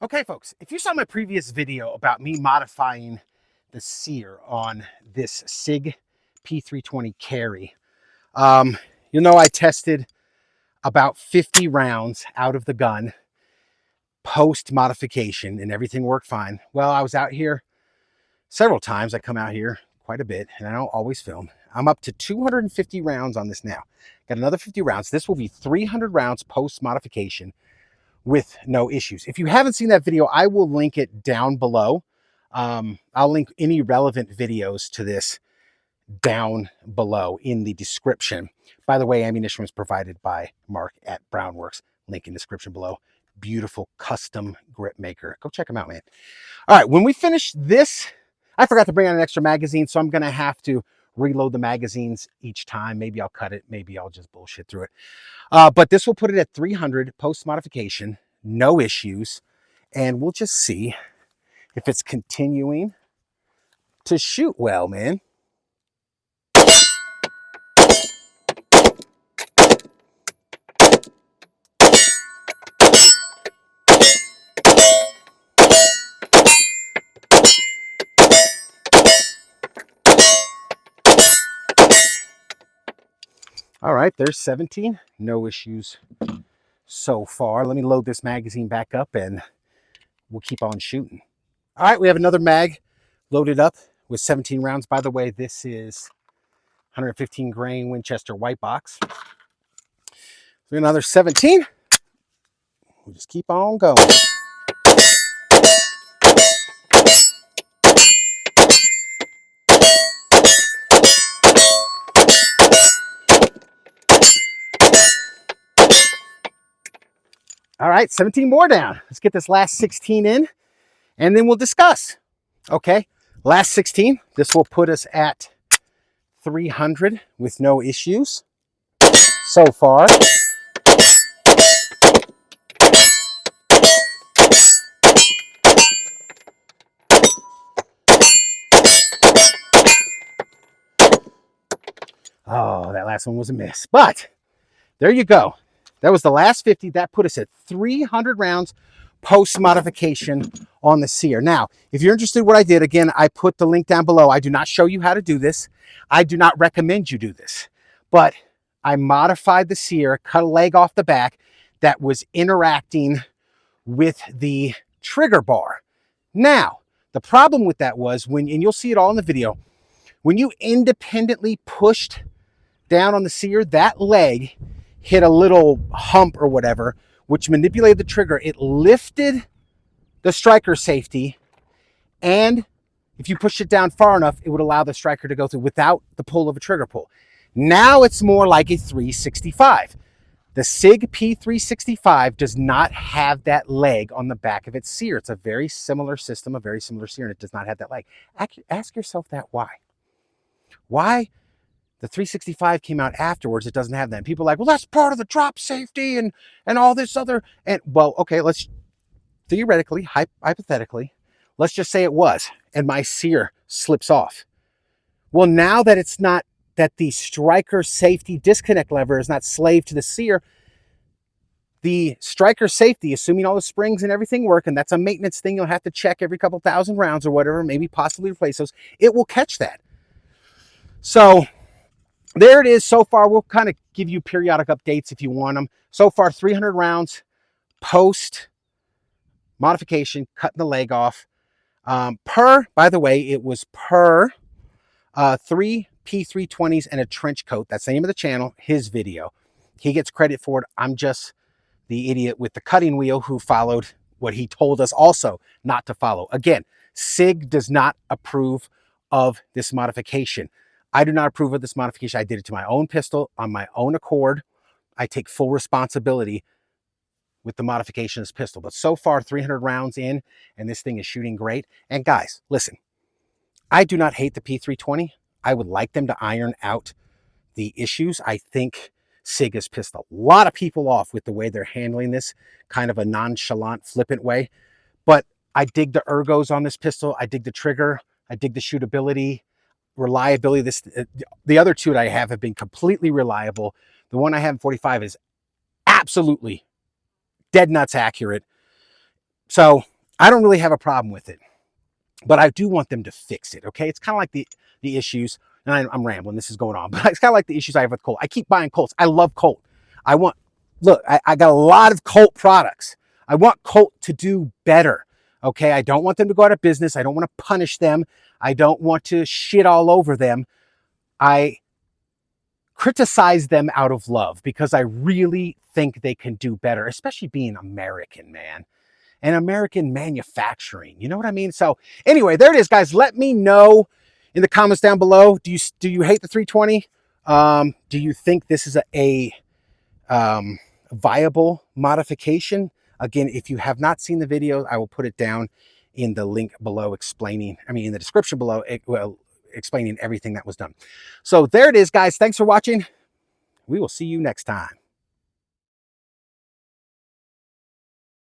Okay, folks, if you saw my previous video about me modifying the Sear on this SIG P320 carry, you'll know I tested about 50 rounds out of the gun post modification and everything worked fine. Well, I was out here several times. I come out here quite a bit and I don't always film. I'm up to 250 rounds on this now. Got another 50 rounds. This will be 300 rounds post modification with no issues. If you haven't seen that video, I will link it down below. I'll link any relevant videos to this down below in the description. By the way, ammunition was provided by Mark at Browne Works. Link in description below. Beautiful custom grip maker. Go check them out, man. All right, when we finish this, I forgot to bring out an extra magazine, so I'm going to have to reload the magazines each time. Maybe I'll cut it. Maybe I'll just bullshit through it. But this will put it at 300 post modification, no issues. And we'll just see if it's continuing to shoot well, man. All right, there's 17. No issues so far. Let me load this magazine back up and we'll keep on shooting. All right, we have another mag loaded up with 17 rounds. By the way, this is 115 grain Winchester white box. So another 17. We'll just keep on going. All right, 17 more down. Let's get this last 16 in and then we'll discuss. Okay, last 16. This will put us at 300 with no issues so far. Oh, that last one was a miss, but there you go. That was the last 50. That put us at 300 rounds post modification on the Sear. Now, if you're interested in what I did, again, I put the link down below. I do not show you how to do this. I do not recommend you do this, but I modified the Sear, cut a leg off the back that was interacting with the trigger bar. Now, the problem with that was and you'll see it all in the video, when you independently pushed down on the Sear, that leg hit a little hump or whatever, which manipulated the trigger. It lifted the striker safety, and if you push it down far enough, it would allow the striker to go through without the pull of a trigger pull. Now it's more like a 365. The SIG P365 does not have that leg on the back of its Sear. It's a very similar system, a very similar Sear, and it does not have that leg. Ask yourself that why. Why the 365 came out afterwards, it doesn't have that. And people are like, well, that's part of the drop safety and all this other. And well, okay, let's theoretically, hypothetically, let's just say it was, and my Sear slips off. Well, now that it's not, that the striker safety disconnect lever is not slave to the Sear, the striker safety, assuming all the springs and everything work, and that's a maintenance thing you'll have to check every couple thousand rounds or whatever, maybe possibly replace those, it will catch that. So there it is so far. We'll kind of give you periodic updates if you want them. So far, 300 rounds post modification, cutting the leg off. By the way, it was per 3 P320s and a trench coat. That's the name of the channel, his video. He gets credit for it. I'm just the idiot with the cutting wheel who followed what he told us also not to follow. Again, SIG does not approve of this modification. I do not approve of this modification. I did it to my own pistol on my own accord. I take full responsibility with the modification of this pistol. But so far, 300 rounds in, and this thing is shooting great. And guys, listen, I do not hate the P320. I would like them to iron out the issues. I think SIG has pissed a lot of people off with the way they're handling this, kind of a nonchalant, flippant way. But I dig the ergos on this pistol. I dig the trigger. I dig the shootability. Reliability. The other two that I have been completely reliable. The one I have in 45 is absolutely dead nuts accurate. So I don't really have a problem with it, but I do want them to fix it. Okay, it's kind of like the issues, and I'm rambling, this is going on, but it's kind of like the issues I have with Colt. I keep buying Colts. I love Colt. Look, I got a lot of Colt products. I want Colt to do better. Okay, I don't want them to go out of business. I don't want to punish them. I don't want to shit all over them. I criticize them out of love because I really think they can do better, especially being American, man. And American manufacturing, you know what I mean? So anyway, there it is, guys. Let me know in the comments down below. Do you hate the 320? Do you think this is a viable modification? Again, if you have not seen the video, I will put it down in the link below explaining, in the description below, explaining everything that was done. So there it is, guys. Thanks for watching. We will see you next time.